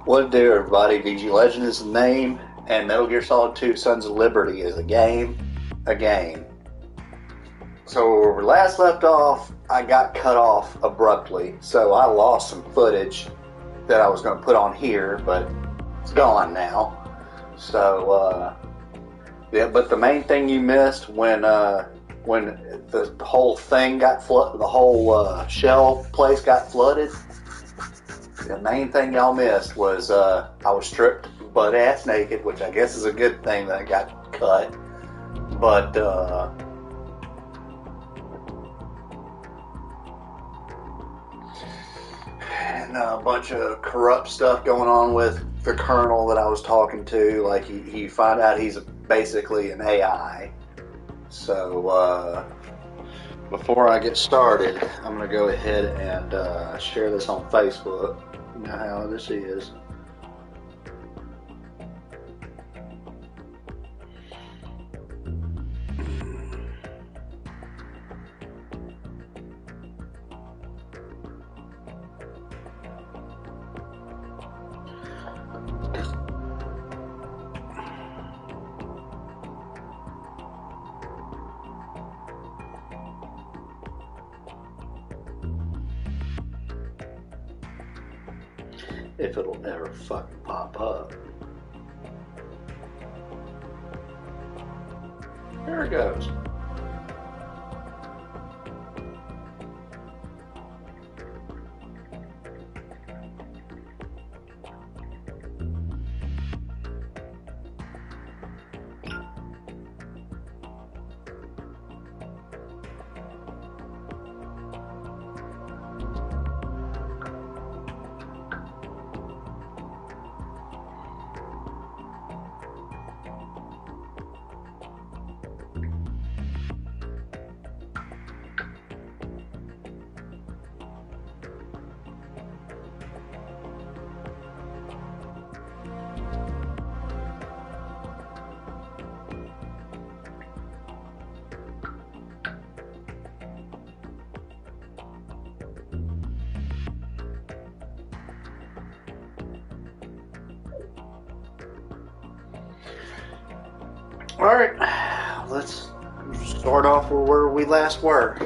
What to do, everybody? VG Legend is the name, and Metal Gear Solid 2 Sons of Liberty is a game. So where we last left off, I got cut off abruptly, so I lost some footage that I was going to put on here, but it's gone now. So, yeah, but the main thing you missed when the whole thing got flooded, the whole shell place got flooded, the main thing y'all missed was I was stripped butt ass naked, which I guess is a good thing that I got cut. But and a bunch of corrupt stuff going on with the colonel that I was talking to. Like he found out he's basically an AI. So before I get started, I'm gonna go ahead and share this on Facebook. You know how this is. If it'll ever fucking pop up. There it goes. Alright, let's start off where we last were.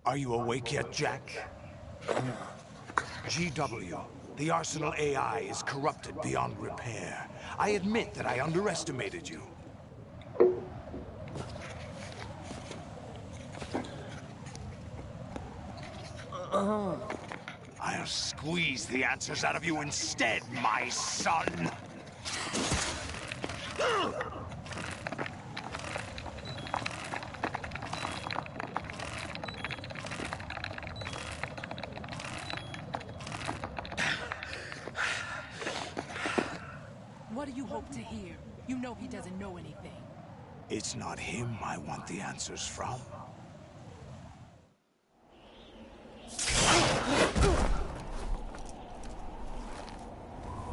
Are you awake yet, Jack? GW, the Arsenal AI is corrupted beyond repair. I admit that I underestimated you. I'll squeeze the answers out of you instead, my son! What do you hope to hear? You know he doesn't know anything. It's not him I want the answers from.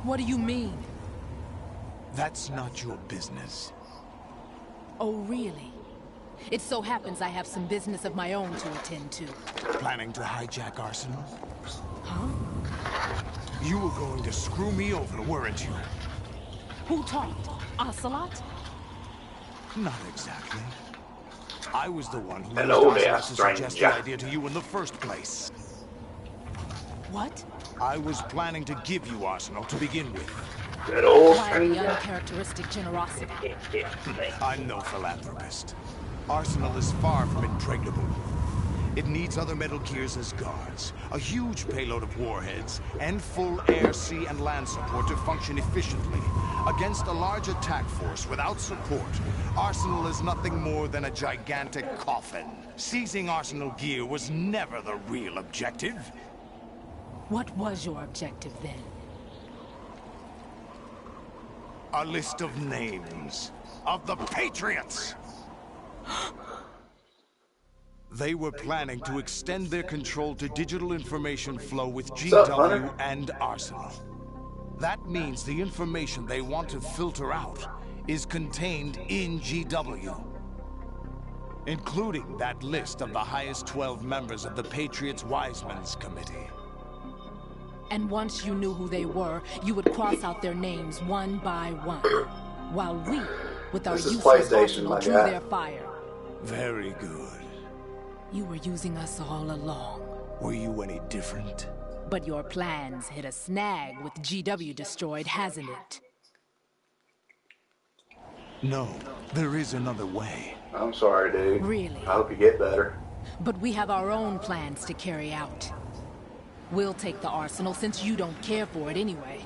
What do you mean? That's not your business. Oh, really? It so happens I have some business of my own to attend to. Planning to hijack Arsenal? Huh? You were going to screw me over, weren't you? Who talked? Ocelot? Not exactly. I was the one who Hello used there, Arsenal to suggest the stranger. idea to you in the first place. What? I was planning to give you Arsenal to begin with. Good old Why the stranger. uncharacteristic generosity? I'm no philanthropist. Arsenal is far from impregnable. It needs other Metal Gears as guards, a huge payload of warheads, and full air, sea, and land support to function efficiently. Against a large attack force without support, Arsenal is nothing more than a gigantic coffin. Seizing Arsenal gear was never the real objective. What was your objective then? A list of names of the Patriots! They were planning to extend their control to digital information flow with up, Hunter? GW and Arsenal. That means the information they want to filter out is contained in GW. including that list of the highest 12 members of the Patriots Wiseman's Committee. And once you knew who they were, you would cross out their names one by one, while we, with our useless arsenal, drew their fire. Very good. You were using us all along. Were you any different? But your plans hit a snag with GW destroyed, hasn't it? No, there is another way. I'm sorry, dude. Really? I hope you get better. But we have our own plans to carry out. We'll take the arsenal since you don't care for it anyway.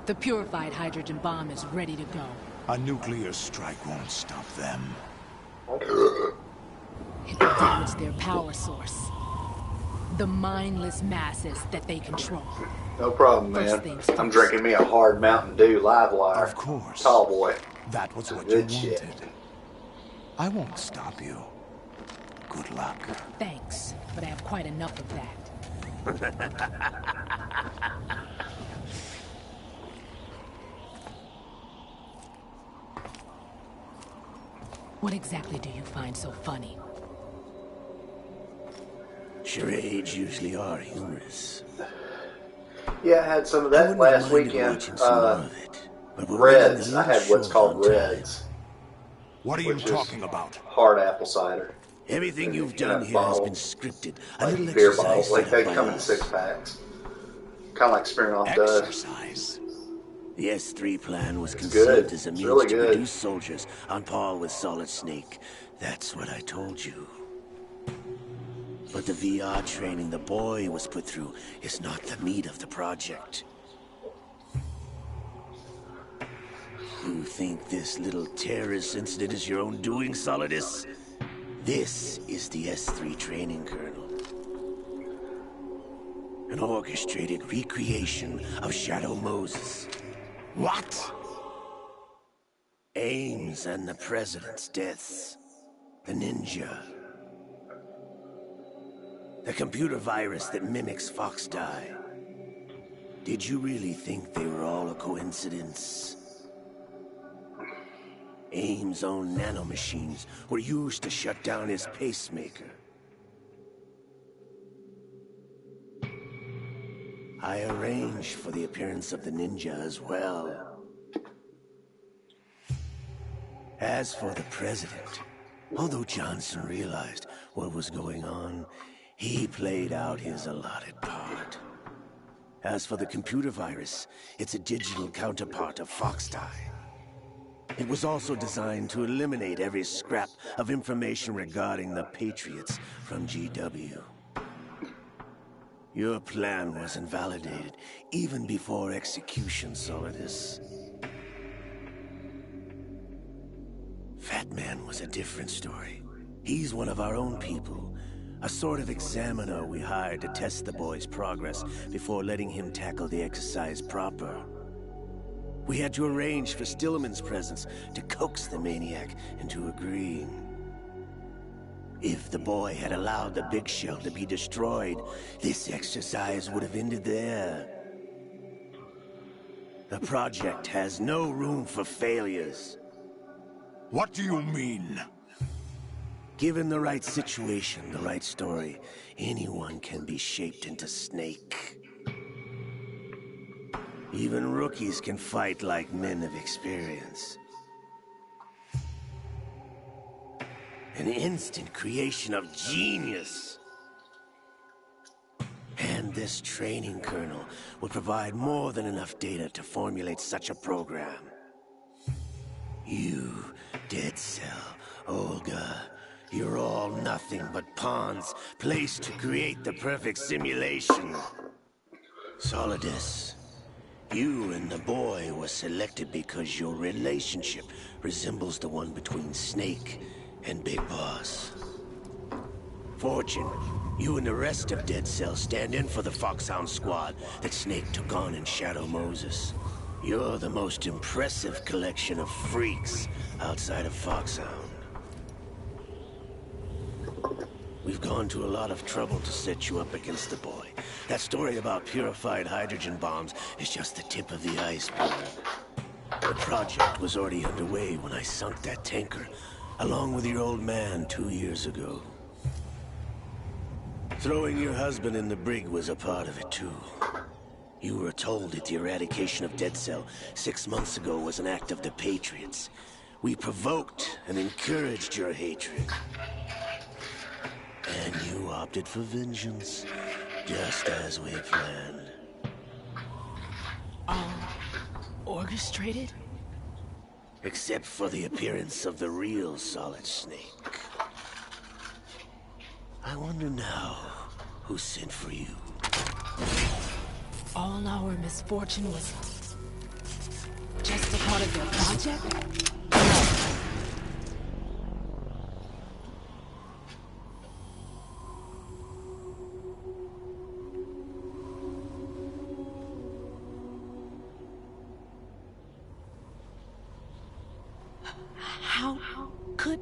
The purified hydrogen bomb is ready to go. A nuclear strike won't stop them. It will damage their power source. The mindless masses that they control. No problem, man. I'm drinking me a hard Mountain Dew live wire. Of course. Tall boy. That was what Good you shit. wanted. I won't stop you. Good luck. Thanks, but I have quite enough of that. What exactly do you find so funny? Charades usually are humorous. Yeah, I had some of that last weekend. Reds. I had what's called Reds. What are you talking about? Hard apple cider. Everything you've done here has been scripted. A Like little beer exercise bottles. Like set they up by come in us. 6-packs. Kind of like Smirnoff does. Exercise. The S3 plan was good. conceived as a It's means really to good. reduce soldiers on par with Solid Snake. That's what I told you. But the VR training the boy was put through is not the meat of the project. You think this little terrorist incident is your own doing, Solidus? This is the S3 training kernel. An orchestrated recreation of Shadow Moses. What? Ames and the President's deaths. The ninja. The computer virus that mimics Foxdie. Did you really think they were all a coincidence? Ames' own nanomachines were used to shut down his pacemaker. I arranged for the appearance of the ninja as well. As for the President, although Johnson realized what was going on, he played out his allotted part. As for the computer virus, it's a digital counterpart of Foxdie. It was also designed to eliminate every scrap of information regarding the Patriots from GW. Your plan was invalidated even before execution, Solidus. Fat Man was a different story. He's one of our own people. A sort of examiner we hired to test the boy's progress before letting him tackle the exercise proper. We had to arrange for Stillman's presence to coax the maniac into agreeing. If the boy had allowed the big shell to be destroyed, this exercise would have ended there. The project has no room for failures. What do you mean? Given the right situation, the right story, anyone can be shaped into Snake. Even rookies can fight like men of experience. An instant creation of genius. And this training kernel will provide more than enough data to formulate such a program. You, Dead Cell, Olga, you're all nothing but pawns placed to create the perfect simulation. Solidus, you and the boy were selected because your relationship resembles the one between Snake and Big Boss. Fortune, you and the rest of Dead Cell stand in for the Foxhound squad that Snake took on in Shadow Moses. You're the most impressive collection of freaks outside of Foxhound. We've gone to a lot of trouble to set you up against the boy. That story about purified hydrogen bombs is just the tip of the iceberg. The project was already underway when I sunk that tanker, along with your old man 2 years ago. Throwing your husband in the brig was a part of it, too. You were told that the eradication of Dead Cell 6 months ago was an act of the Patriots. We provoked and encouraged your hatred. And you opted for vengeance, just as we planned. Orchestrated? Except for the appearance of the real Solid Snake. I wonder now who sent for you. All our misfortune was just a part of their project? How could...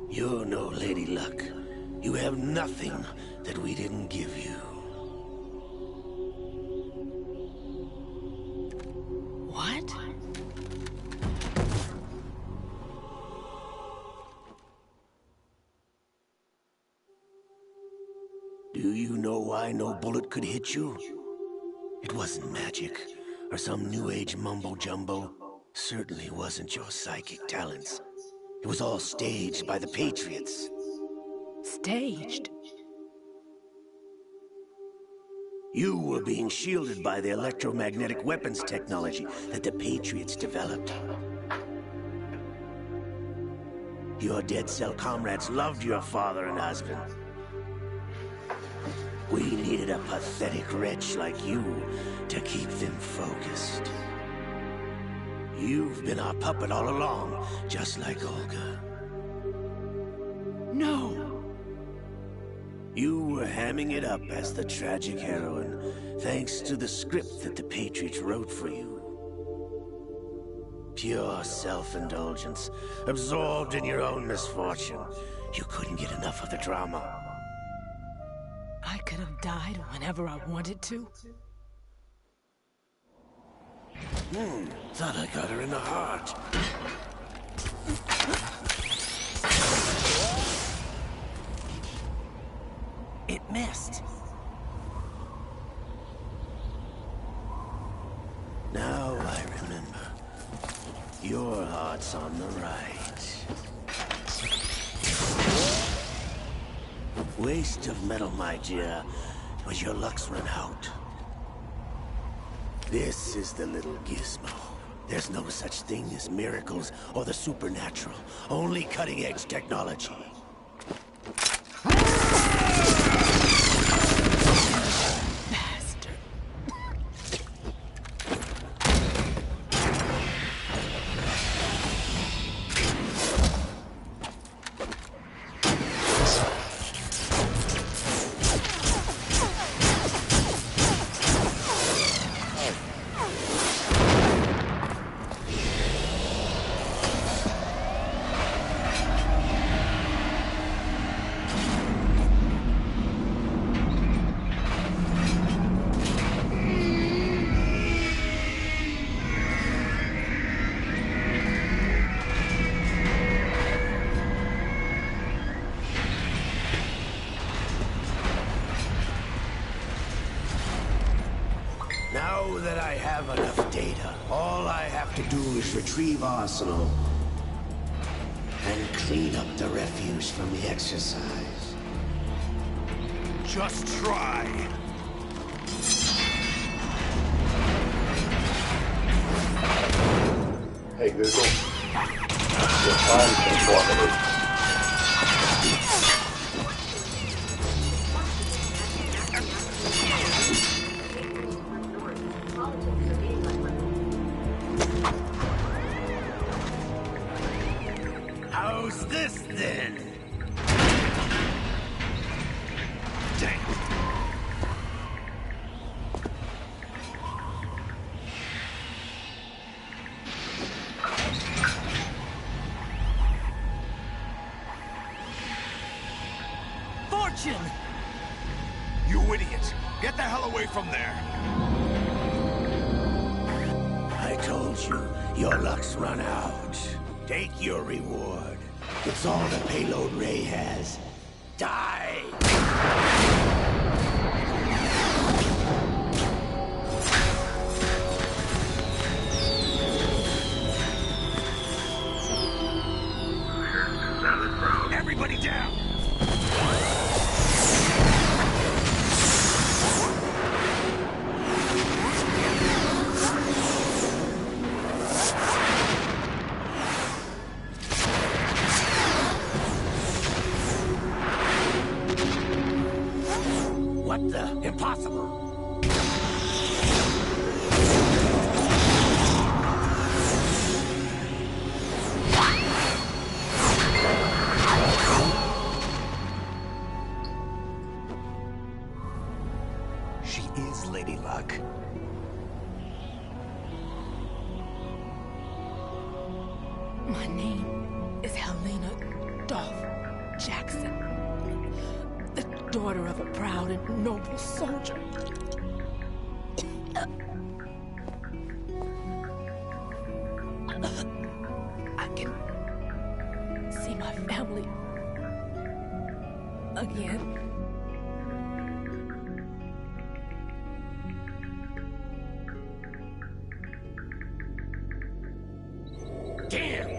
You're no Lady Luck. You have nothing that we didn't give you. What? Do you know why no bullet could hit you? It wasn't magic, or some new age mumbo-jumbo. Certainly wasn't your psychic talents. It was all staged by the Patriots. Staged? You were being shielded by the electromagnetic weapons technology that the Patriots developed. Your Dead Cell comrades loved your father and husband. We needed a pathetic wretch like you to keep them focused. You've been our puppet all along, just like Olga. No! You were hamming it up as the tragic heroine, thanks to the script that the Patriots wrote for you. Pure self-indulgence, absorbed in your own misfortune. You couldn't get enough of the drama. I could have died whenever I wanted to. Thought I got her in the heart. It missed. Now I remember. Your heart's on the right. Waste of metal, my dear, but your luck's run out. This is the little gizmo. There's no such thing as miracles or the supernatural. Only cutting-edge technology. Bastard. Now that I have enough data, all I have to do is retrieve Arsenal and clean up the refuse from the exercise. Just try. Hey Google, define conformity. How's this then? Damn. Fortune! You idiot! Get the hell away from there! I told you, your luck's run out. Take your reward. It's all the payload Ray has. Die! Everybody down! What the? Impossible! She is Lady Luck. My name is Helena Dolph Jackson, the daughter of a proud and noble soldier. I can see my family again. Damn!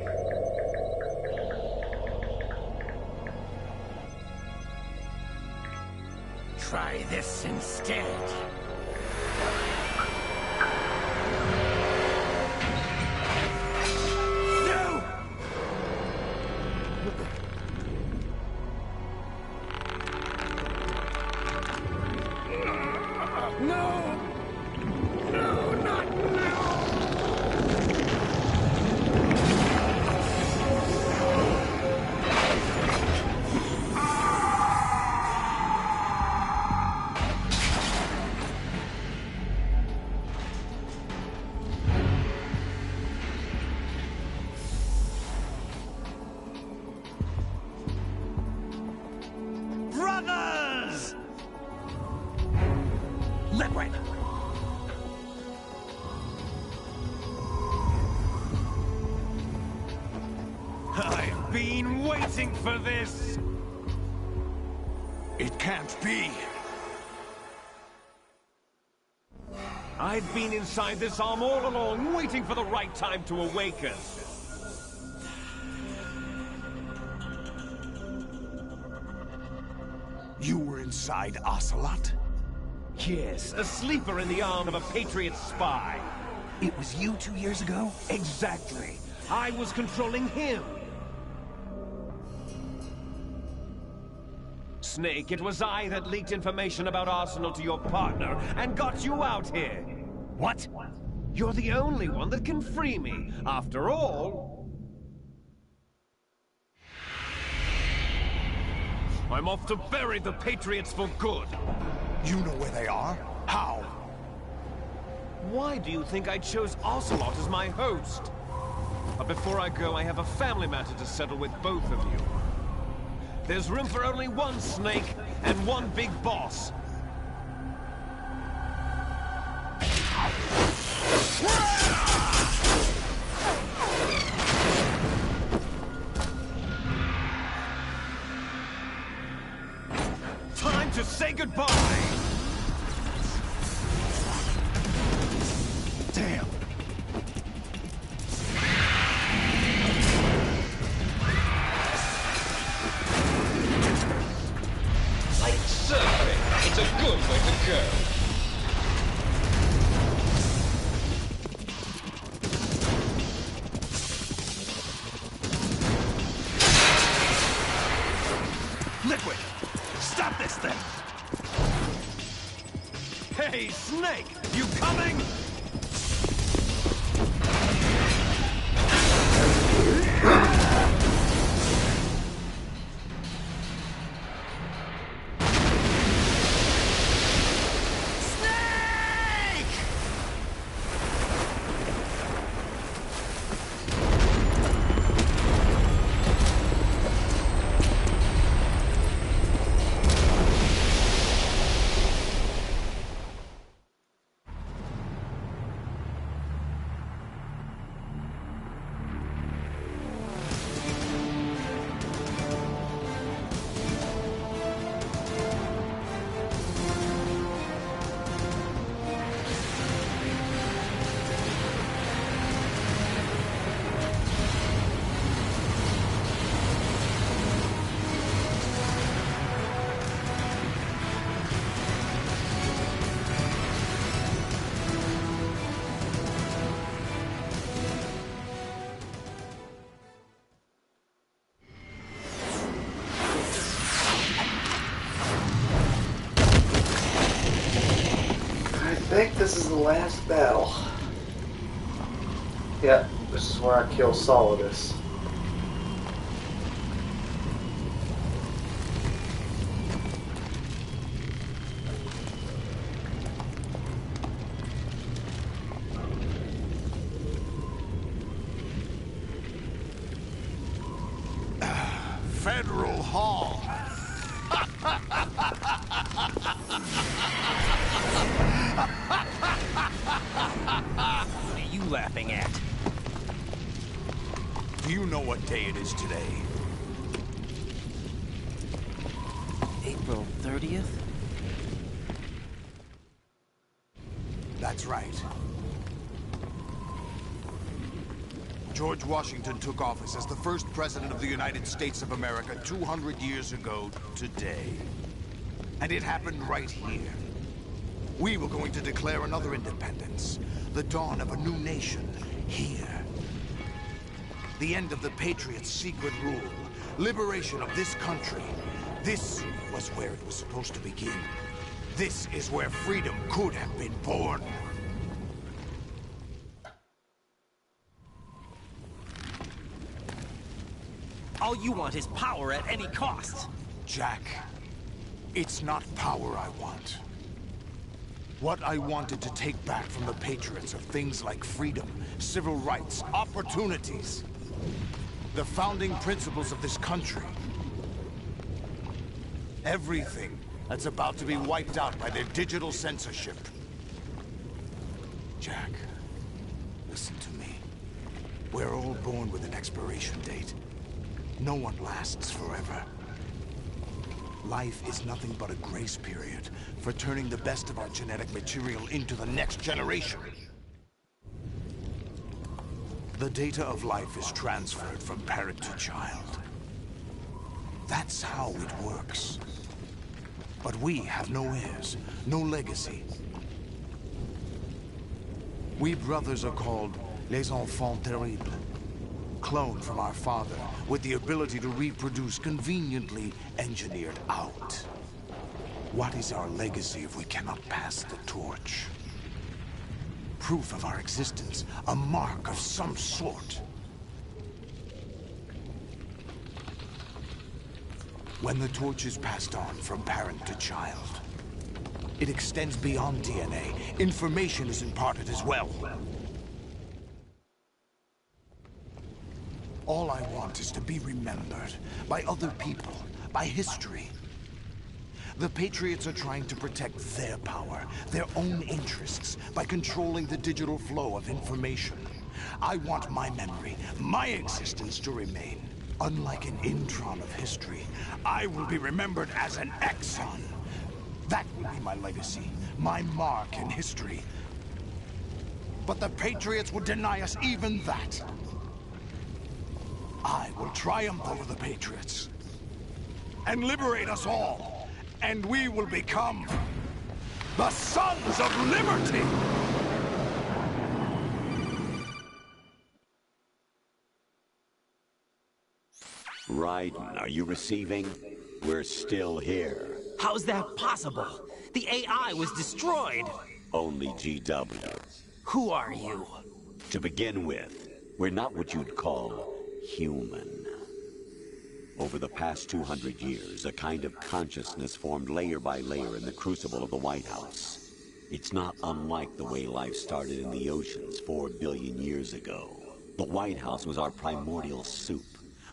Try this instead. No! No! No, not now! Brothers! Liquid! I've been waiting for this! It can't be! I've been inside this arm all along, waiting for the right time to awaken. You were inside Ocelot? Yes, a sleeper in the arm of a Patriot spy. It was you 2 years ago? Exactly. I was controlling him. Snake, it was I that leaked information about Arsenal to your partner and got you out here. What? You're the only one that can free me. After all... I'm off to bury the Patriots for good. You know where they are? How? Why do you think I chose Ocelot as my host? But before I go, I have a family matter to settle with both of you. There's room for only one Snake and one big boss. Time to say goodbye! Damn! Like surfing, it's a good way to go. Liquid! Stop this thing! Hey, Snake! You coming? this is the last battle. Yeah, this is where I kill Solidus. Federal Hall. What are you laughing at? Do you know what day it is today? April 30th? That's right. George Washington took office as the first president of the United States of America 200 years ago today. And it happened right here. We were going to declare another independence. The dawn of a new nation here. The end of the Patriots' secret rule. Liberation of this country. This was where it was supposed to begin. This is where freedom could have been born. All you want is power at any cost. Jack, it's not power I want. What I wanted to take back from the Patriots are things like freedom, civil rights, opportunities. The founding principles of this country. Everything that's about to be wiped out by their digital censorship. Jack, listen to me. We're all born with an expiration date. No one lasts forever. Life is nothing but a grace period for turning the best of our genetic material into the next generation. The data of life is transferred from parent to child. That's how it works. But we have no heirs, no legacy. We brothers are called les enfants terribles. Cloned from our father, with the ability to reproduce conveniently engineered out. What is our legacy if we cannot pass the torch? Proof of our existence, a mark of some sort. When the torch is passed on from parent to child, it extends beyond DNA. Information is imparted as well. All I want is to be remembered by other people, by history. The Patriots are trying to protect their power, their own interests, by controlling the digital flow of information. I want my memory, my existence to remain. Unlike an intron of history, I will be remembered as an exon. That will be my legacy, my mark in history. But the Patriots would deny us even that. I will triumph over the Patriots and liberate us all, and we will become the Sons of Liberty! Raiden, are you receiving? We're still here. How's that possible? The AI was destroyed. Only GW. Who are you? To begin with, we're not what you'd call human. Over the past 200 years, a kind of consciousness formed layer by layer in the crucible of the White House. It's not unlike the way life started in the oceans 4 billion years ago. The White House was our primordial soup,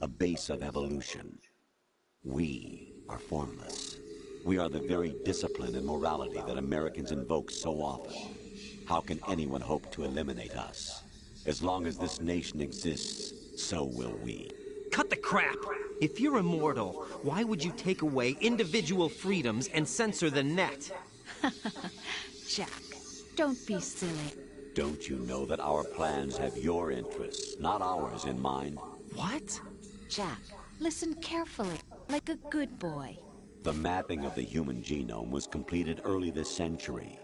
a base of evolution. We are formless. We are the very discipline and morality that Americans invoke so often. How can anyone hope to eliminate us? As long as this nation exists, so will we. Cut the crap! If you're immortal, why would you take away individual freedoms and censor the net? Jack, don't be silly. Don't you know that our plans have your interests, not ours, in mind? What? Jack, listen carefully, like a good boy. The mapping of the human genome was completed early this century.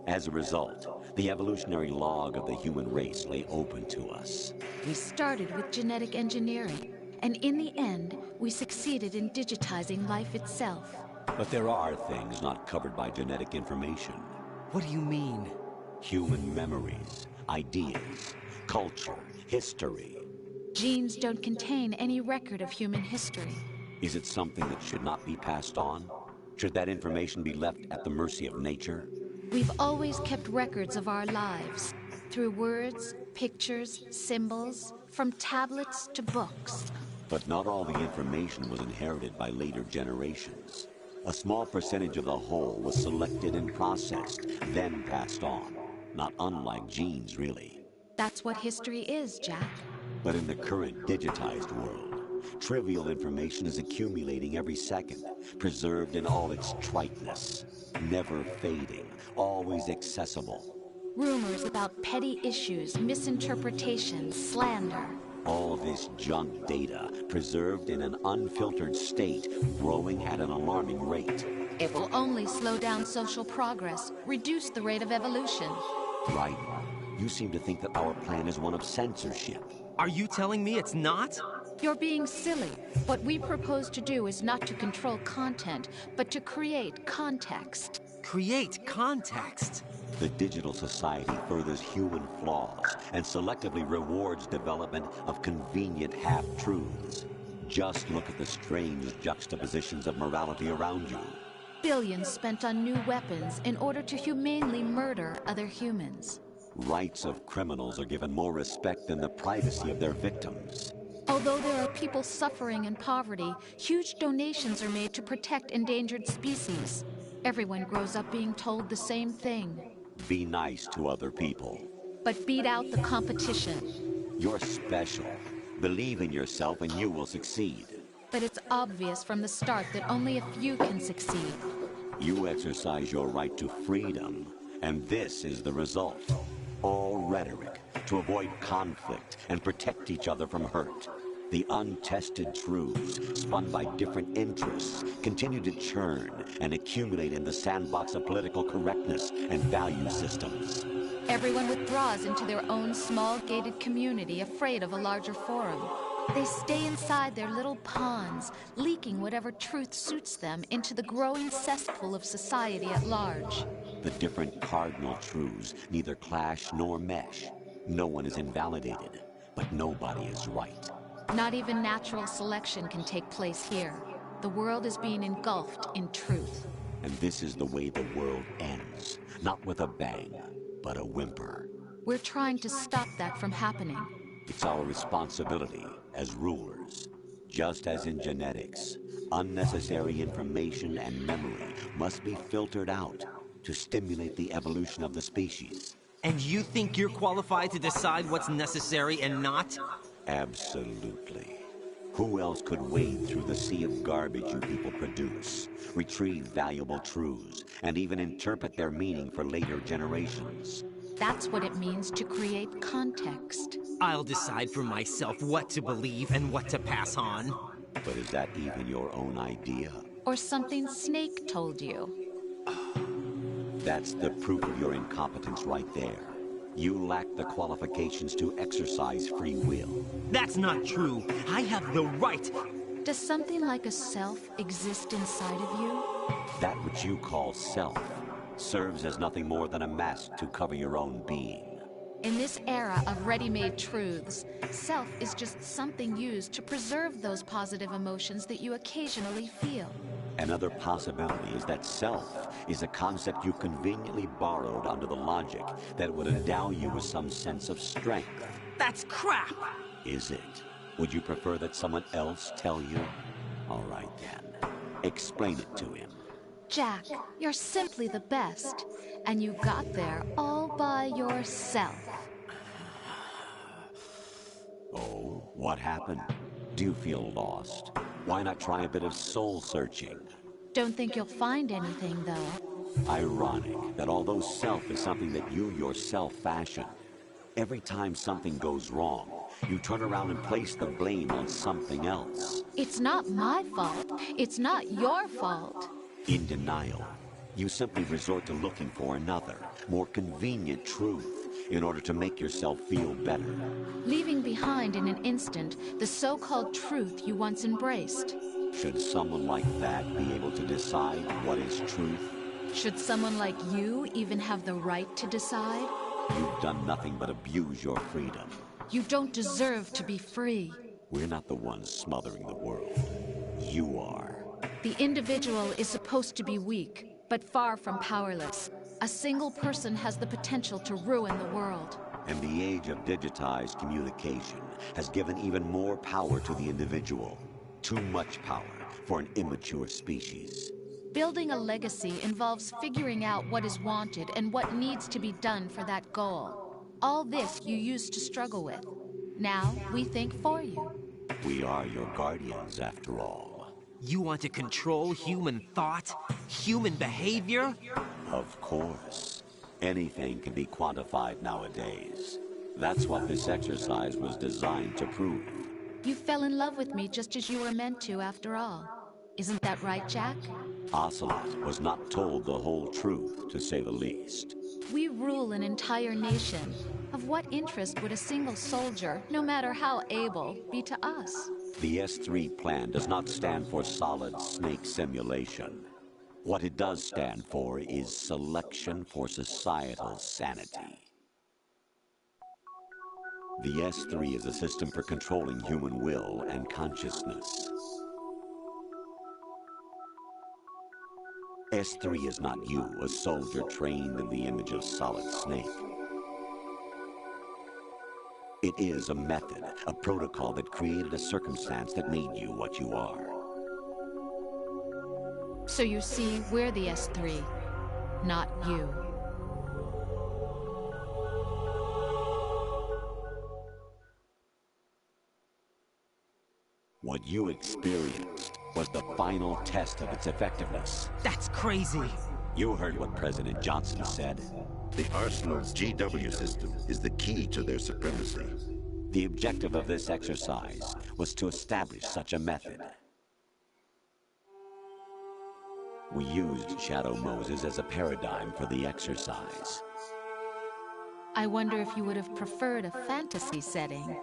As a result, the evolutionary log of the human race lay open to us. We started with genetic engineering, and in the end, we succeeded in digitizing life itself. But there are things not covered by genetic information. What do you mean? Human memories, ideas, culture, history. Genes don't contain any record of human history. Is it something that should not be passed on? Should that information be left at the mercy of nature? We've always kept records of our lives, through words, pictures, symbols, from tablets to books. But not all the information was inherited by later generations. A small percentage of the whole was selected and processed, then passed on. Not unlike genes, really. That's what history is, Jack. But in the current digitized world, trivial information is accumulating every second, preserved in all its triteness, never fading, always accessible. Rumors about petty issues, misinterpretations, slander. All this junk data, preserved in an unfiltered state, growing at an alarming rate. It will only slow down social progress, reduce the rate of evolution. Right. You seem to think that our plan is one of censorship. Are you telling me it's not? You're being silly. What we propose to do is not to control content, but to create context. Create context? The digital society furthers human flaws and selectively rewards development of convenient half-truths. Just look at the strange juxtapositions of morality around you. Billions spent on new weapons in order to humanely murder other humans. Rights of criminals are given more respect than the privacy of their victims. Although there are people suffering in poverty, huge donations are made to protect endangered species. Everyone grows up being told the same thing. Be nice to other people. But beat out the competition. You're special. Believe in yourself and you will succeed. But it's obvious from the start that only a few can succeed. You exercise your right to freedom, and this is the result. All rhetoric to avoid conflict and protect each other from hurt. The untested truths, spun by different interests, continue to churn and accumulate in the sandbox of political correctness and value systems. Everyone withdraws into their own small gated community, afraid of a larger forum. They stay inside their little ponds, leaking whatever truth suits them into the growing cesspool of society at large. The different cardinal truths neither clash nor mesh. No one is invalidated, but nobody is right. Not even natural selection can take place here. The world is being engulfed in truth. And this is the way the world ends. Not with a bang, but a whimper. We're trying to stop that from happening. It's our responsibility as rulers. Just as in genetics, unnecessary information and memory must be filtered out to stimulate the evolution of the species. And you think you're qualified to decide what's necessary and not? Absolutely. Who else could wade through the sea of garbage you people produce, retrieve valuable truths, and even interpret their meaning for later generations? That's what it means to create context. I'll decide for myself what to believe and what to pass on. But is that even your own idea? Or something Snake told you? That's the proof of your incompetence right there. You lack the qualifications to exercise free will. That's not true. I have the right. Does something like a self exist inside of you? That which you call self serves as nothing more than a mask to cover your own being. In this era of ready-made truths, self is just something used to preserve those positive emotions that you occasionally feel. Another possibility is that self is a concept you conveniently borrowed under the logic that would endow you with some sense of strength. That's crap! Is it? Would you prefer that someone else tell you? All right then. Explain it to him. Jack, you're simply the best. And you got there all by yourself. Oh, what happened? Do you feel lost? Why not try a bit of soul searching? Don't think you'll find anything, though. Ironic that although self is something that you yourself fashion, every time something goes wrong, you turn around and place the blame on something else. It's not my fault. It's not your fault. In denial, you simply resort to looking for another, more convenient truth in order to make yourself feel better. Leaving behind in an instant the so-called truth you once embraced. Should someone like that be able to decide what is truth? Should someone like you even have the right to decide? You've done nothing but abuse your freedom. You don't deserve to be free. We're not the ones smothering the world. You are. The individual is supposed to be weak, but far from powerless. A single person has the potential to ruin the world. And the age of digitized communication has given even more power to the individual. Too much power for an immature species. Building a legacy involves figuring out what is wanted and what needs to be done for that goal. All this you used to struggle with. Now we think for you. We are your guardians, after all. You want to control human thought? Human behavior? Of course. Anything can be quantified nowadays. That's what this exercise was designed to prove. You fell in love with me just as you were meant to, after all. Isn't that right, Jack? Ocelot was not told the whole truth, to say the least. We rule an entire nation. Of what interest would a single soldier, no matter how able, be to us? The S3 plan does not stand for solid snake simulation. What it does stand for is selection for societal sanity. The S3 is a system for controlling human will and consciousness. S3 is not you, a soldier trained in the image of Solid Snake. It is a method, a protocol that created a circumstance that made you what you are. So you see, we're the S3, not you. What you experienced was the final test of its effectiveness. That's crazy. You heard what President Johnson said. The Arsenal's GW system is the key to their supremacy. The objective of this exercise was to establish such a method. We used Shadow Moses as a paradigm for the exercise. I wonder if you would have preferred a fantasy setting.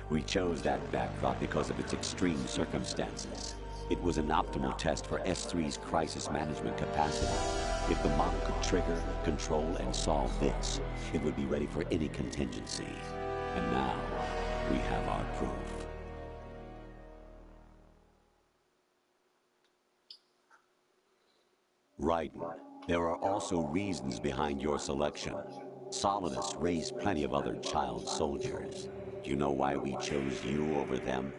We chose that backdrop because of its extreme circumstances. It was an optimal test for S3's crisis management capacity. If the model could trigger, control, and solve this, it would be ready for any contingency. And now, we have our proof. Raiden, there are also reasons behind your selection. Solidus raised plenty of other child soldiers. Do you know why we chose you over them?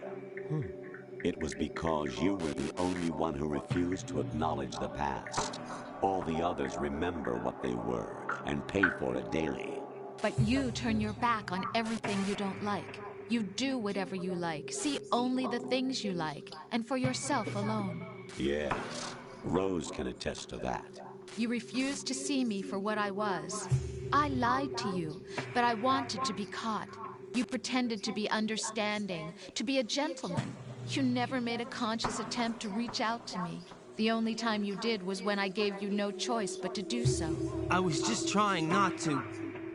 It was because you were the only one who refused to acknowledge the past. All the others remember what they were and pay for it daily. But you turn your back on everything you don't like. You do whatever you like, see only the things you like, and for yourself alone. Yes, Rose can attest to that. You refused to see me for what I was. I lied to you, but I wanted to be caught. You pretended to be understanding, to be a gentleman. You never made a conscious attempt to reach out to me. The only time you did was when I gave you no choice but to do so. I was just trying not to.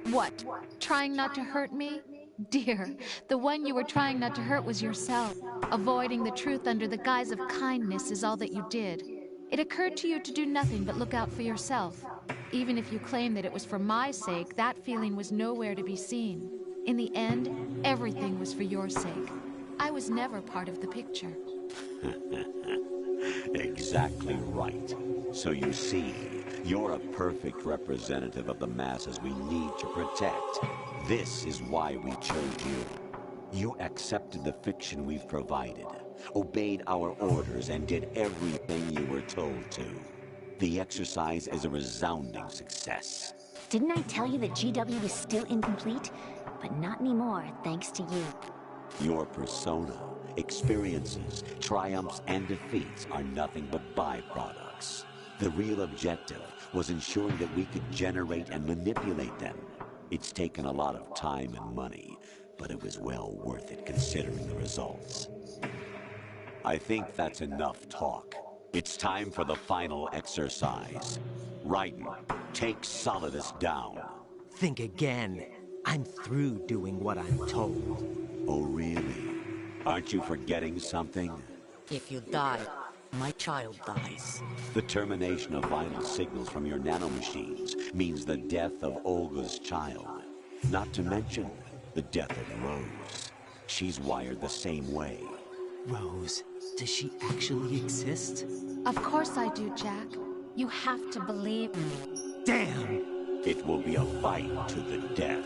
What? Trying not to hurt me? Dear, the one you were trying not to hurt was yourself. Avoiding the truth under the guise of kindness is all that you did. It occurred to you to do nothing but look out for yourself. Even if you claim that it was for my sake, that feeling was nowhere to be seen. In the end, everything was for your sake. I was never part of the picture. Exactly right. So you see, you're a perfect representative of the masses we need to protect. This is why we chose you. You accepted the fiction we've provided, obeyed our orders, and did everything you were told to. The exercise is a resounding success. Didn't I tell you that GW is still incomplete? But not anymore, thanks to you. Your persona, experiences, triumphs, and defeats are nothing but byproducts. The real objective was ensuring that we could generate and manipulate them. It's taken a lot of time and money, but it was well worth it considering the results. I think that's enough talk. It's time for the final exercise. Raiden, take Solidus down. Think again. I'm through doing what I'm told. Oh, really? Aren't you forgetting something? If you die, my child dies. The termination of vital signals from your nanomachines means the death of Olga's child. Not to mention the death of Rose. She's wired the same way. Rose, does she actually exist? Of course I do, Jack. You have to believe me. Damn! It will be a fight to the death.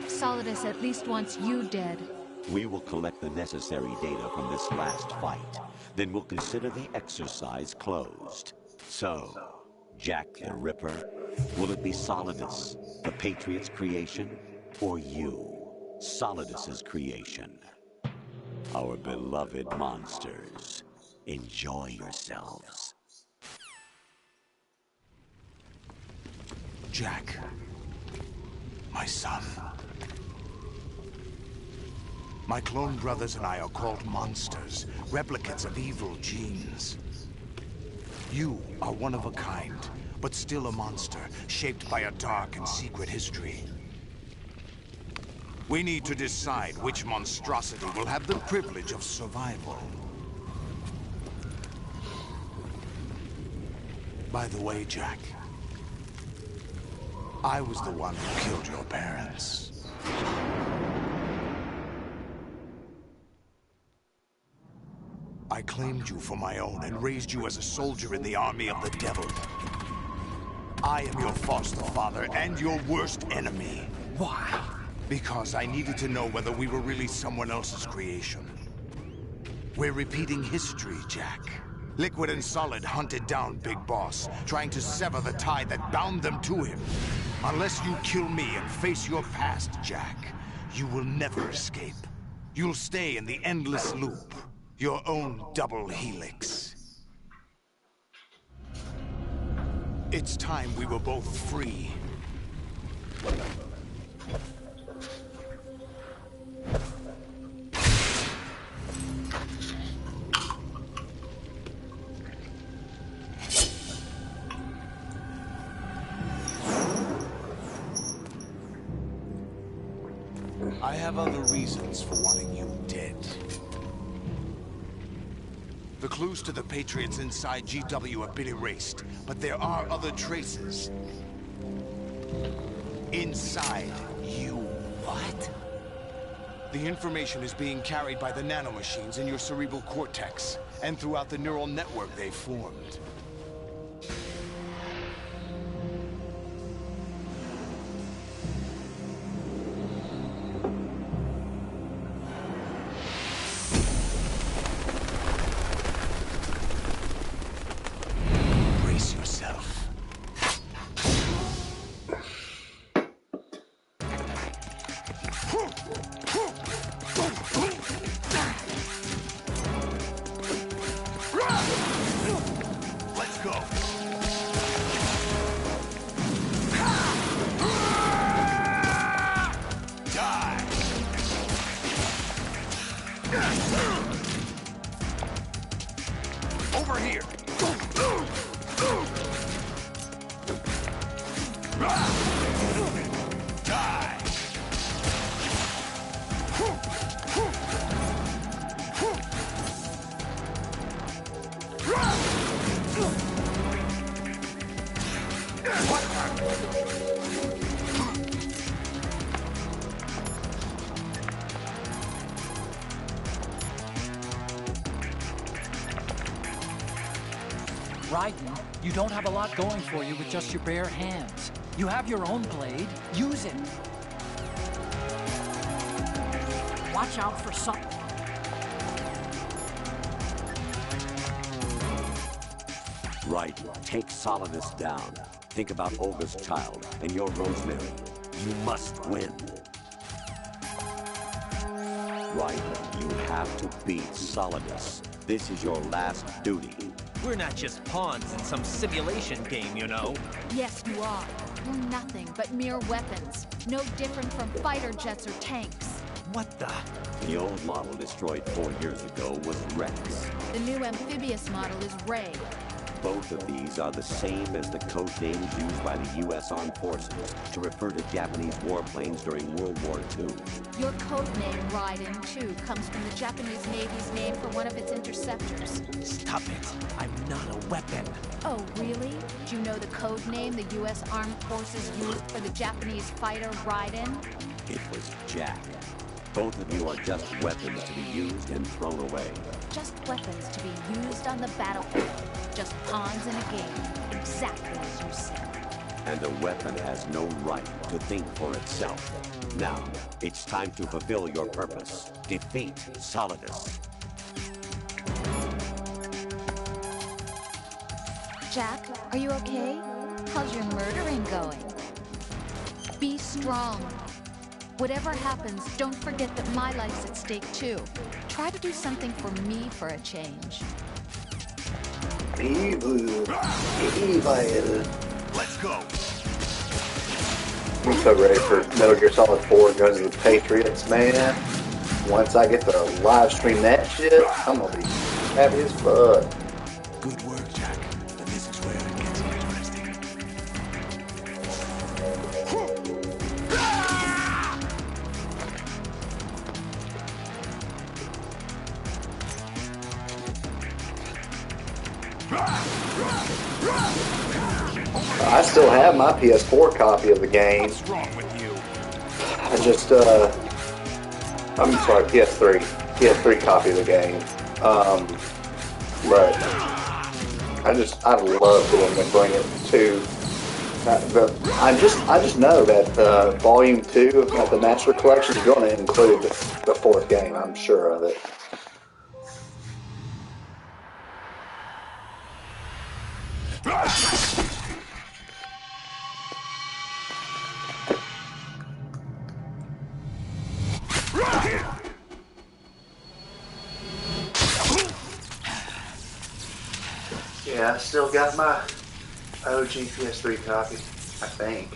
Solidus at least wants you dead. We will collect the necessary data from this last fight. Then we'll consider the exercise closed. So, Jack the Ripper, will it be Solidus, the Patriot's creation, or you, Solidus's creation? Our beloved monsters, enjoy yourselves. Jack, my son. My clone brothers and I are called monsters, replicates of evil genes. You are one of a kind, but still a monster, shaped by a dark and secret history. We need to decide which monstrosity will have the privilege of survival. By the way, Jack, I was the one who killed your parents. I claimed you for my own and raised you as a soldier in the army of the devil. I am your foster father and your worst enemy. Why? Because I needed to know whether we were really someone else's creation. We're repeating history, Jack. Liquid and Solid hunted down Big Boss, trying to sever the tie that bound them to him. Unless you kill me and face your past, Jack, you will never escape. You'll stay in the endless loop, your own double helix. It's time we were both free. I have other reasons for wanting you dead. The clues to the Patriots inside GW have been erased, but there are other traces. Inside you. What? The information is being carried by the nanomachines in your cerebral cortex, and throughout the neural network they formed. Brace yourself. Let's go. Die. Over here. Die. Raiden, you don't have a lot going for you with just your bare hands. You have your own blade. Use it. Watch out for something. Right. Take Solidus down. Think about Olga's child and your Rosemary. You must win. Right. You have to beat Solidus. This is your last duty. We're not just pawns in some simulation game, you know. Yes, you are. You're nothing but mere weapons. No different from fighter jets or tanks. What the? The old model destroyed 4 years ago was Rex. The new amphibious model is Ray. Both of these are the same as the code names used by the U.S. Armed Forces to refer to Japanese warplanes during World War II. Your code name, Raiden, too, comes from the Japanese Navy's name for one of its interceptors. Stop it. I'm not a weapon. Oh, really? Do you know the code name the U.S. Armed Forces used for the Japanese fighter Raiden? It was Jack. Both of you are just weapons to be used and thrown away. Just weapons to be used on the battlefield. Just pawns in a game. Exactly as you said. And a weapon has no right to think for itself. Now, it's time to fulfill your purpose. Defeat Solidus. Jack, are you okay? How's your murdering going? Be strong. Whatever happens, don't forget that my life's at stake too. Try to do something for me for a change. Evil. Let's go. I'm so ready for Metal Gear Solid 4 Guns of the Patriots, man. Once I get to live stream that shit, I'm gonna be happy as fuck. Good work, Jack. But this is where it gets interesting. I still have my PS4 copy of the game. What's wrong with you? I just, I'm sorry, PS3 copy of the game. But I love when they bring it to. I just know that Volume 2 of the Master Collection is going to include the fourth game. I'm sure of it. Yeah, I still got my OG PS3 copy, I think.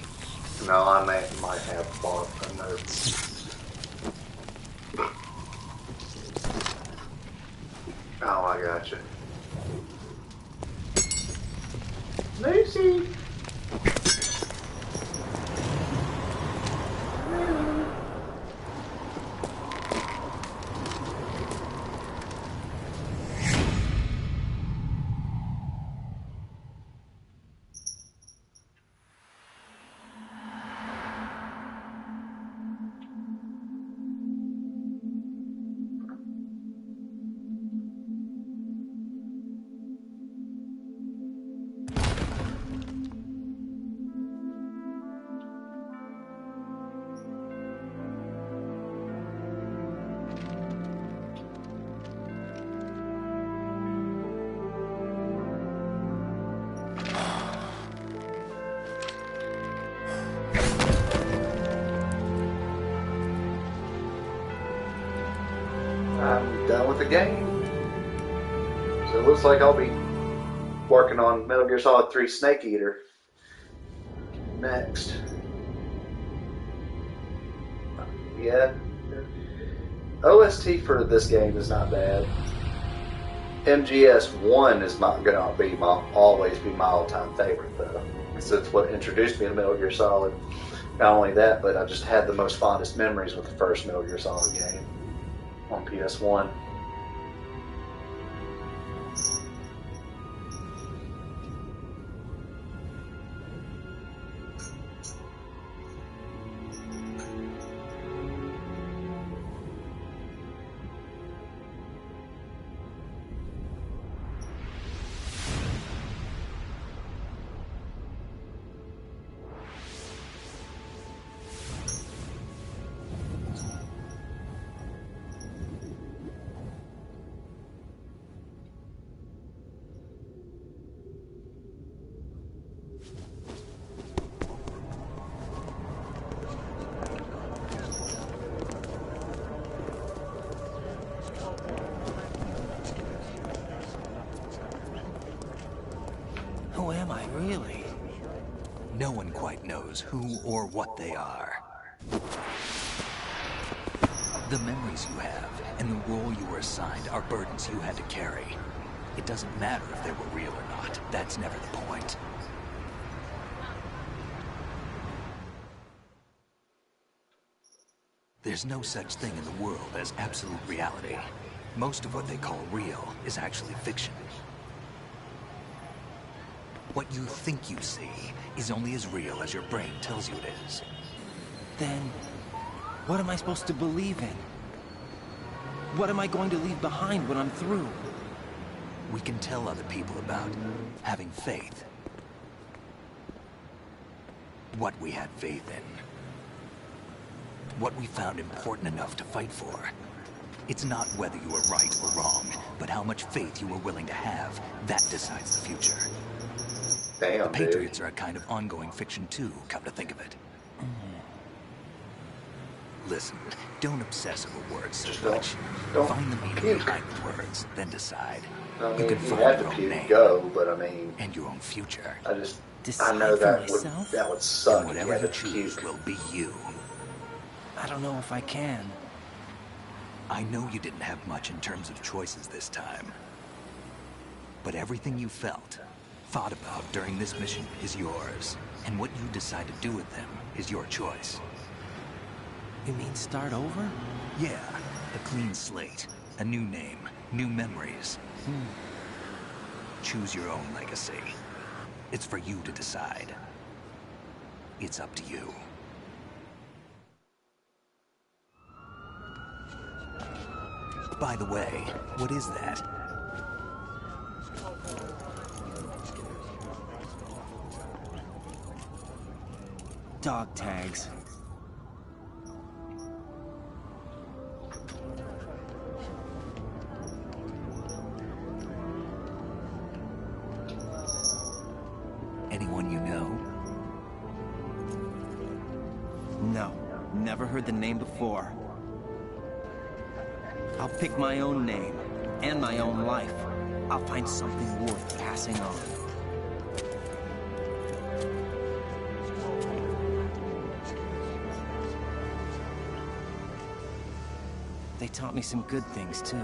No, I might have bought another. Oh, I gotcha. Lucy! I'm done with the game. So it looks like I'll be working on Metal Gear Solid 3 Snake Eater next. Yeah. OST for this game is not bad. MGS1 is not going to be always be my all-time favorite though. So it's what introduced me to Metal Gear Solid. Not only that, but I just had the most fondest memories with the first Metal Gear Solid game on PS1. Who am I, really? No one quite knows who or what they are. The memories you have and the role you were assigned are burdens you had to carry. It doesn't matter if they were real or not. That's never the point. There's no such thing in the world as absolute reality. Most of what they call real is actually fiction. What you think you see is only as real as your brain tells you it is. Then, what am I supposed to believe in? What am I going to leave behind when I'm through? We can tell other people about having faith. What we had faith in. What we found important enough to fight for. It's not whether you were right or wrong, but how much faith you were willing to have. That decides the future. Damn, the Patriots are a kind of ongoing fiction too, come to think of it. Listen, don't obsess over words so much. Find the meaning behind the words, then decide. I mean, you can you find have your to own name. Go, but I mean... And your own future. I know that would suck. And whatever you choose will be you. I don't know if I can. I know you didn't have much in terms of choices this time. But everything you felt, thought about during this mission is yours. And what you decide to do with them is your choice. You mean start over? Yeah, a clean slate, a new name, new memories. Choose your own legacy. It's for you to decide. It's up to you. By the way, what is that? Dog tags. Anyone you know? No, never heard the name before. I'll pick my own name, and my own life. I'll find something worth passing on. They taught me some good things, too.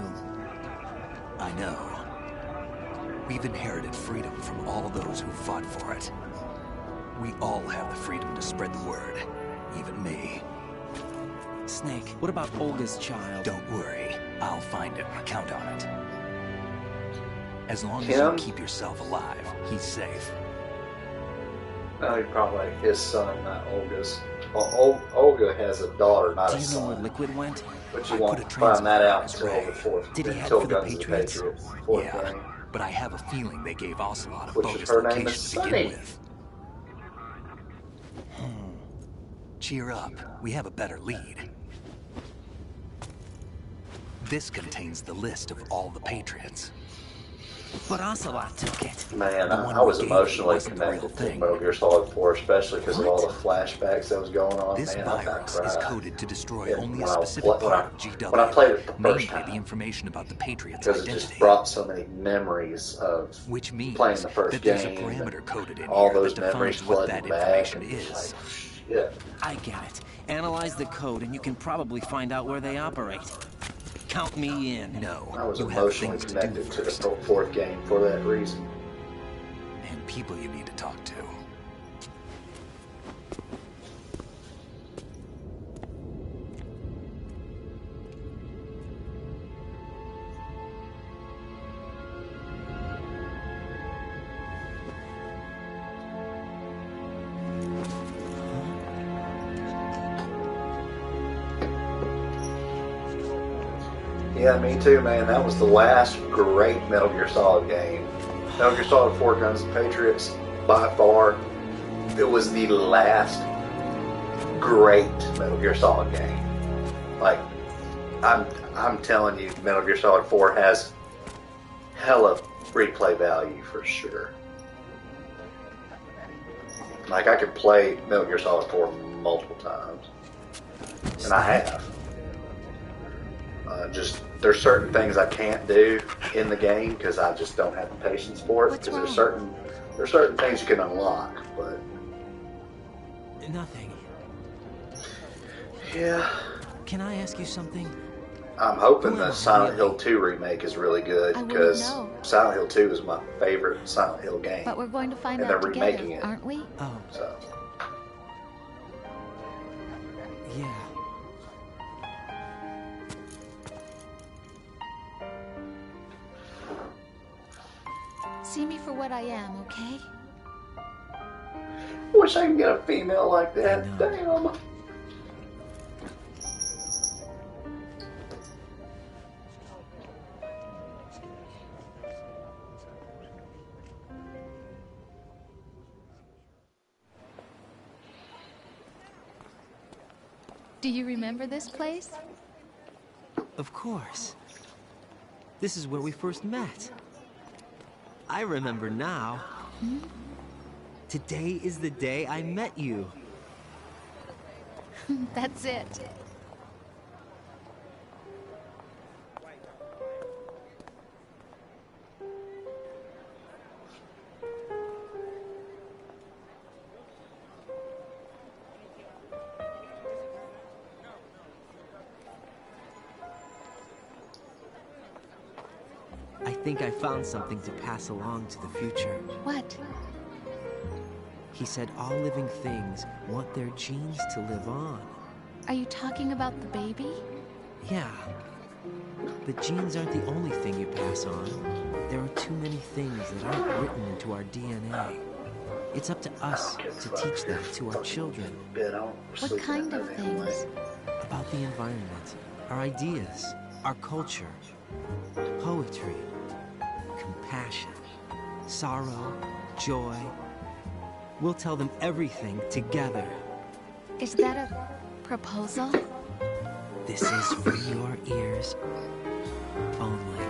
I know. We've inherited freedom from all those who fought for it. We all have the freedom to spread the word, even me. Snake, what about Olga's child? Don't worry. I'll find him. Count on it. As long as you keep yourself alive, he's safe. No, he probably his son, not Olga's. Well, Olga has a daughter, not a son. Do you know where Liquid went? But you won't find that out until the fourth. Did he head for the Patriots? Yeah, but I have a feeling they gave Ocelot a bogus her name location is to begin Sunny. with. Cheer up. We have a better lead. This contains the list of all the Patriots. But Ocelot took it. Man, I was emotionally connected to Metal Gear Solid 4, especially because of all the flashbacks that was going on. This Man, virus is coded to destroy only a when I- specific when I- part of GW. when I played it the first namely time. the information about the Patriots' Because it identity. just brought so many memories of Which means playing the first that there's a game. parameter coded in all here those that memories defines what that flooding back. information And it's is. like, shit. I get it. Analyze the code and you can probably find out where they operate. Count me in. No, I was you have emotionally things to do connected to the first. fourth game for that reason. And people you need to talk to. Yeah, me too, man. That was the last great Metal Gear Solid game. Metal Gear Solid 4 Guns of Patriots, by far, it was the last great Metal Gear Solid game. Like, I'm telling you, Metal Gear Solid 4 has hella replay value for sure. Like, I could play Metal Gear Solid 4 multiple times. And I have. Just, there's certain things I can't do in the game because I just don't have the patience for it. Because there's certain things you can unlock, but Nothing. yeah. Can I ask you something? I'm hoping the Silent Hill 2 remake is really good, because Silent Hill 2 is my favorite Silent Hill game. But we're going to find out together, remaking it, aren't we? Oh. So. Yeah. See me for what I am, okay? Wish I could get a female like that. Damn. Do you remember this place? Of course. This is where we first met. I remember now. Hmm? Today is the day I met you. That's it. I think I found something to pass along to the future. What? He said all living things want their genes to live on. Are you talking about the baby? Yeah. The genes aren't the only thing you pass on. There are too many things that aren't written into our DNA. It's up to us to teach them to our children. What kind of things? About the environment, our ideas, our culture, poetry, compassion, sorrow, joy. We'll tell them everything together. Is that a proposal? This is for your ears only.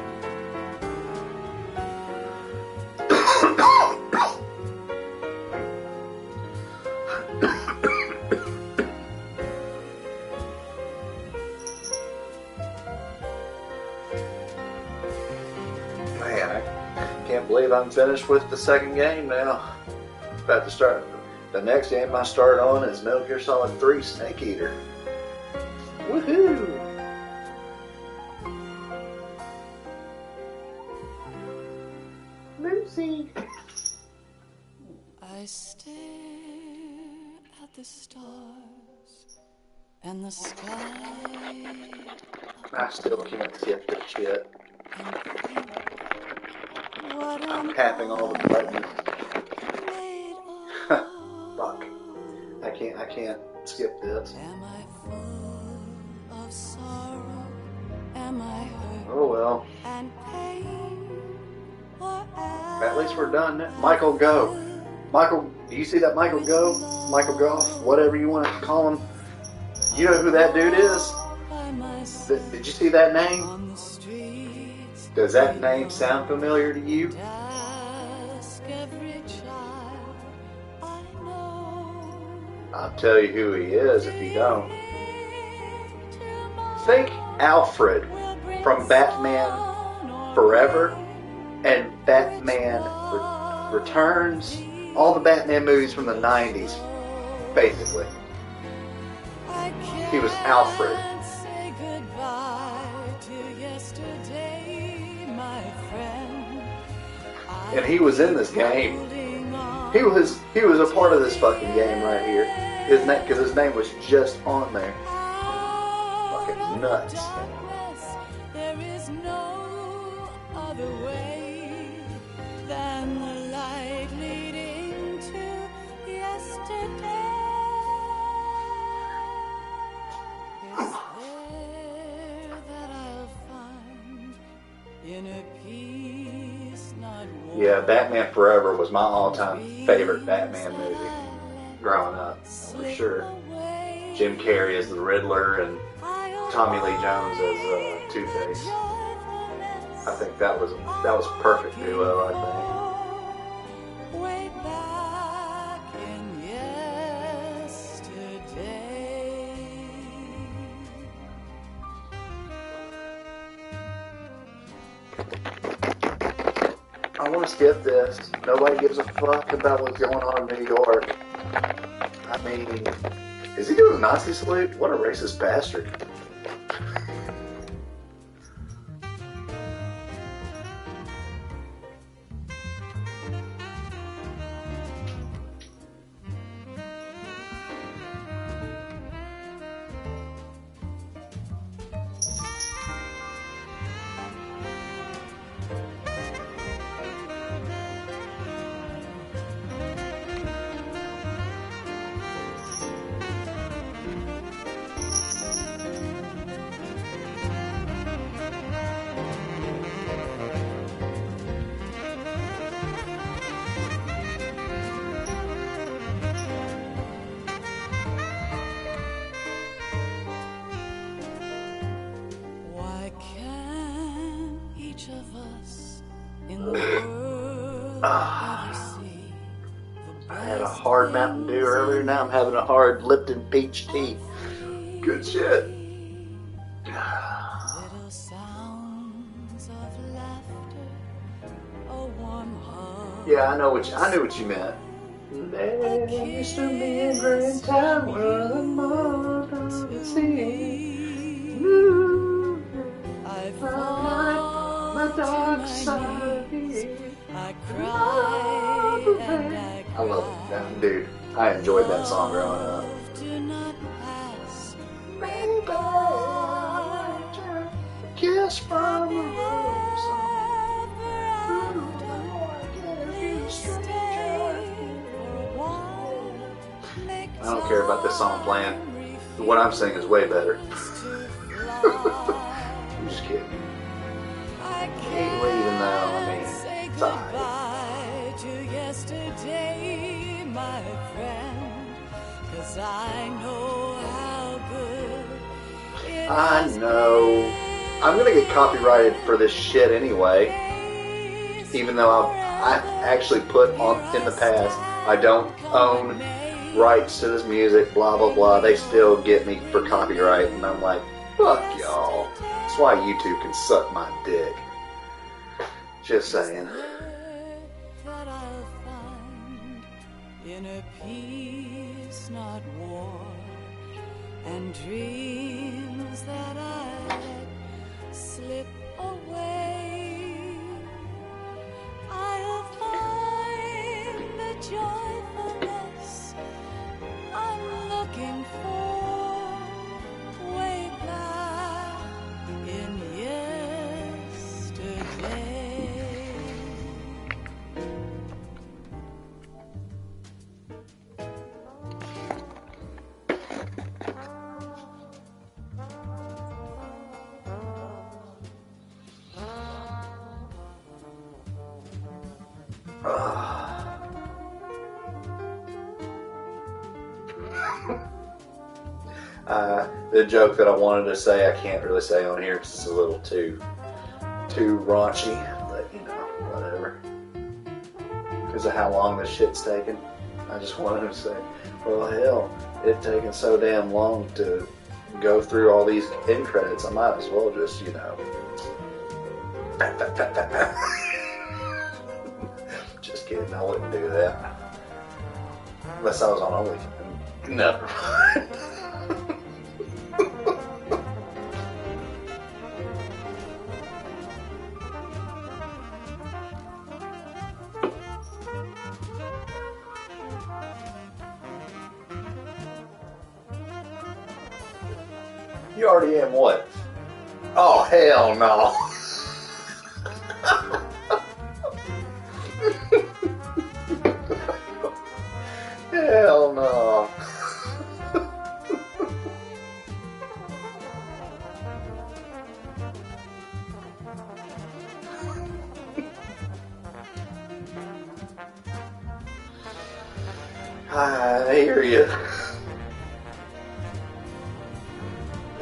Man, I can't believe I'm finished with the second game now. About to start. The next game I start on is Metal Gear Solid 3 Snake Eater. Woohoo! Lucy! I stare at the stars and the sky. I still can't skip this shit. I'm tapping all the buttons. Fuck. I can't skip this. Am I full of sorrow? Am I hurt? Oh well. And pain? Or At least we're done. Michael Go. Michael, do you see that Michael Go? Michael Goff? Whatever you want to call him. You know who that dude is? Did you see that name? Does that name sound familiar to you? I'll tell you who he is if you don't. Think Alfred from Batman Forever and Batman Returns. All the Batman movies from the 90s, basically. He was Alfred. And he was in this game. He was a part of this fucking game right here. His name, because his name was just on there. Fucking nuts. There is no other way than the light leading to yesterday. It's there that I'll find inner peace, not war. Yeah, Batman Forever was my all-time favorite Batman movie growing up, for sure. Jim Carrey as the Riddler and Tommy Lee Jones as Two-Face. I think that was a perfect duo, I think. Way back in yesterday. I want to skip this. Nobody gives a fuck about what's going on in New York. I mean, is he doing a Nazi salute? What a racist bastard. I had a hard Mountain Dew earlier. Now I'm having a hard Lipton peach tea. Good shit. Little sounds of laughter, a warm hug. Yeah, I knew what you meant. There used to be a great tower above the sea. I fall my dark to side. my knees. I cry and I I love it. Yeah, dude, I enjoyed that song growing up. do not pass Baby, kiss from a rose. I don't care about this song playing. What I'm saying is way better. I'm just kidding. Ain't leaving though. I mean, it's alright. goodbye to yesterday, my friend, 'cause I know how good it I know. I'm gonna get copyrighted for this shit anyway. Even though I've actually put on in the past, I don't own rights to this music, blah blah blah. They still get me for copyright, and I'm like, fuck y'all. That's why YouTube can suck my dick. Just saying. that I'll find in a peace not war, and dreams that I let slip away. I'll find the joyfulness I'm looking for way back in yesterday. The joke that I wanted to say, I can't really say on here because it's a little too raunchy, but you know, whatever. Because of how long this shit's taken, I just wanted to say, well, hell, it's taken so damn long to go through all these end credits. I might as well just, you know, just kidding. I wouldn't do that unless I was on OnlyFans. Never mind. You already am what? Oh, hell no. Hell no. I hear you.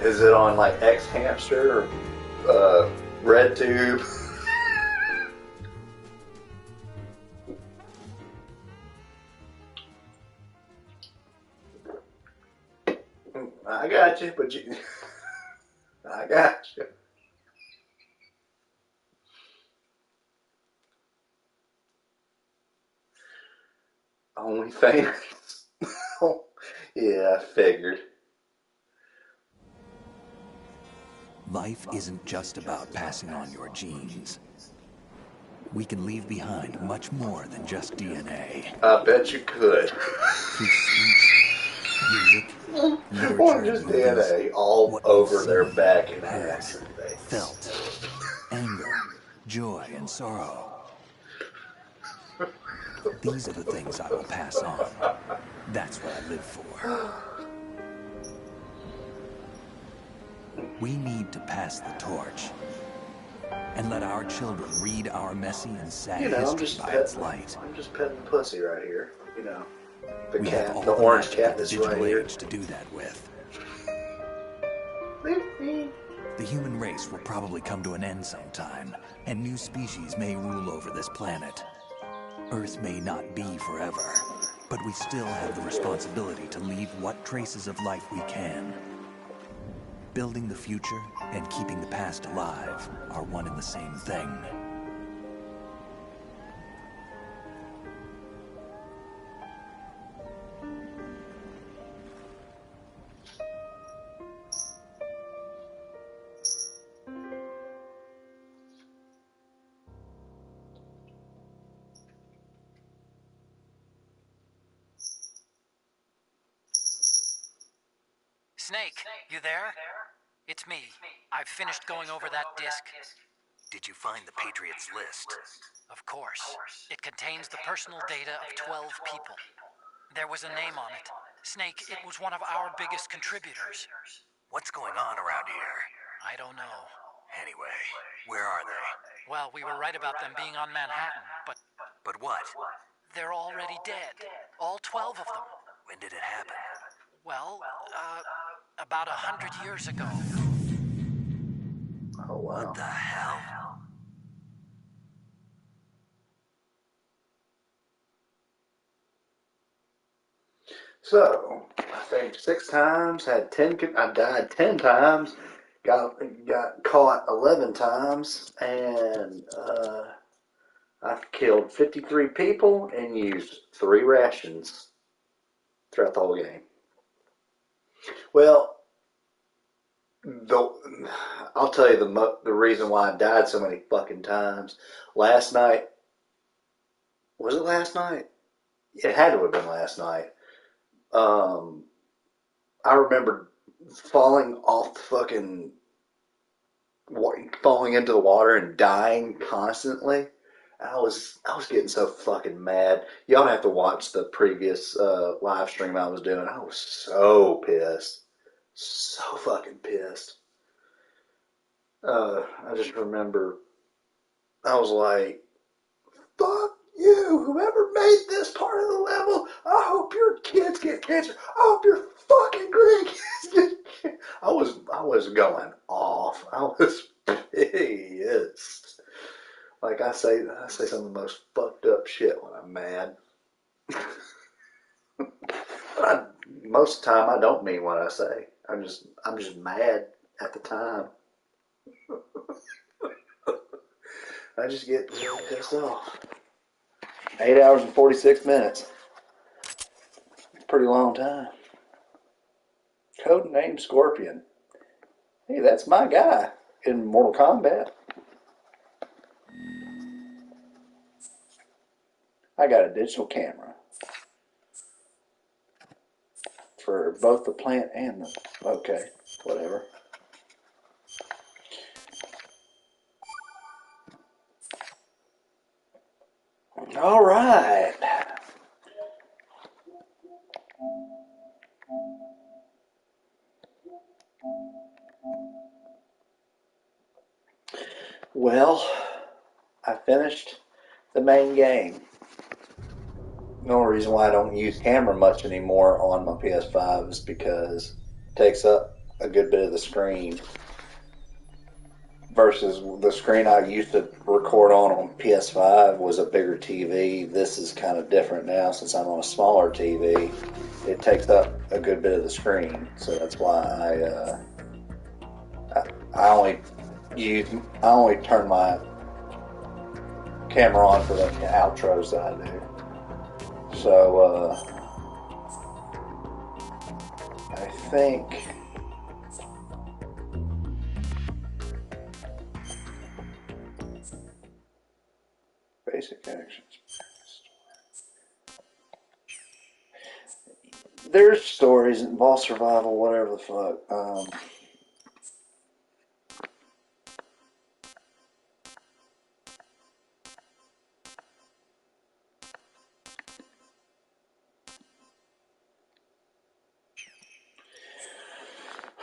Is it on like X Hamster or RedTube? I got you, but you. I got you. OnlyFans. Yeah, I figured. Life isn't just about passing on your genes. We can leave behind much more than just DNA. I bet you could. Through speech, music, literature, Or just DNA all over their back and ass and face. Felt, anger, joy, and sorrow. These are the things I will pass on. That's what I live for. We need to pass the torch and let our children read our messy and sad history by its light. I'm just petting the pussy right here. You know, the We cat, have all the orange magic cat of the that's right digital here. age to do that with. The human race will probably come to an end sometime, and new species may rule over this planet. Earth may not be forever, but we still have the responsibility to leave what traces of life we can. Building the future and keeping the past alive are one and the same thing. Snake, you there? It's me. I've finished going over that disc. Did you find the Patriots list? Of course. It contains the personal data of 12 people. There was a name on it. Snake, it was one of our biggest contributors. What's going on around here? I don't know. Anyway, where are they? Well, we were right about them being on Manhattan, but... But what? They're already dead. All 12 of them. When did it happen? Well, about 100 years ago. Oh, wow. What the hell? So, I saved 6 times, had 10, I died 10 times, got caught 11 times, and I've killed 53 people and used 3 rations throughout the whole game. Well, I'll tell you the reason why I died so many fucking times. Last night, was it last night? It had to have been last night. I remember falling off the fucking, falling into the water and dying constantly. I was getting so fucking mad. Y'all have to watch the previous live stream I was doing. I was so pissed. So fucking pissed. I just remember I was like, fuck you, whoever made this part of the level, I hope your kids get cancer. I hope your fucking grandkids get cancer. I was going off. I was pissed. Like I say some of the most fucked up shit when I'm mad. But most of the time I don't mean what I say. I'm just mad at the time. I just get really pissed off. 8 hours and 46 minutes. Pretty long time. Codename Scorpion. Hey, that's my guy in Mortal Kombat. I got a digital camera for both the plant and the... Okay, whatever. All right. Well, I finished the main game. The only reason why I don't use camera much anymore on my PS5 is because it takes up a good bit of the screen versus the screen I used to record on PS5 was a bigger TV. This is kind of different now since I'm on a smaller TV. It takes up a good bit of the screen, so that's why I only turn my camera on for the outros that I do. So I think basic actions. There's stories in boss survival, whatever the fuck.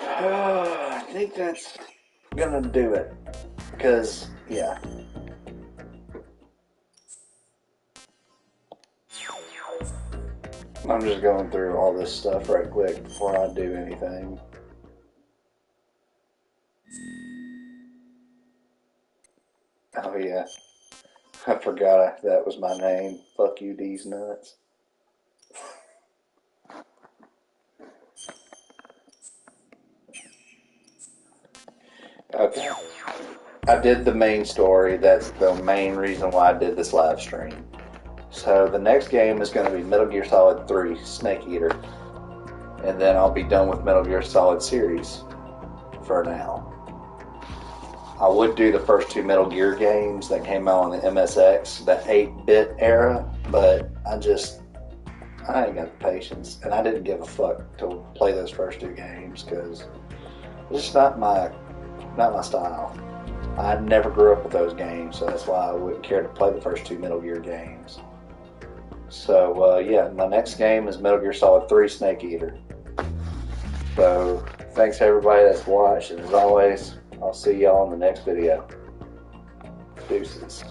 I think that's gonna do it. Because, yeah. I'm just going through all this stuff right quick before I do anything. Oh, yeah. I forgot that was my name. Fuck you, D's nuts. Okay. I did the main story. That's the main reason why I did this live stream. So the next game is going to be Metal Gear Solid 3 Snake Eater. And then I'll be done with Metal Gear Solid series for now. I would do the first 2 Metal Gear games that came out on the MSX, the 8-bit era, but I ain't got the patience, and I didn't give a fuck to play those first 2 games because it's just not my style. I never grew up with those games, so that's why I wouldn't care to play the first 2 Metal Gear games. So yeah, my next game is Metal Gear Solid 3 Snake Eater. So thanks to everybody that's watched, and as always, I'll see y'all in the next video. Deuces.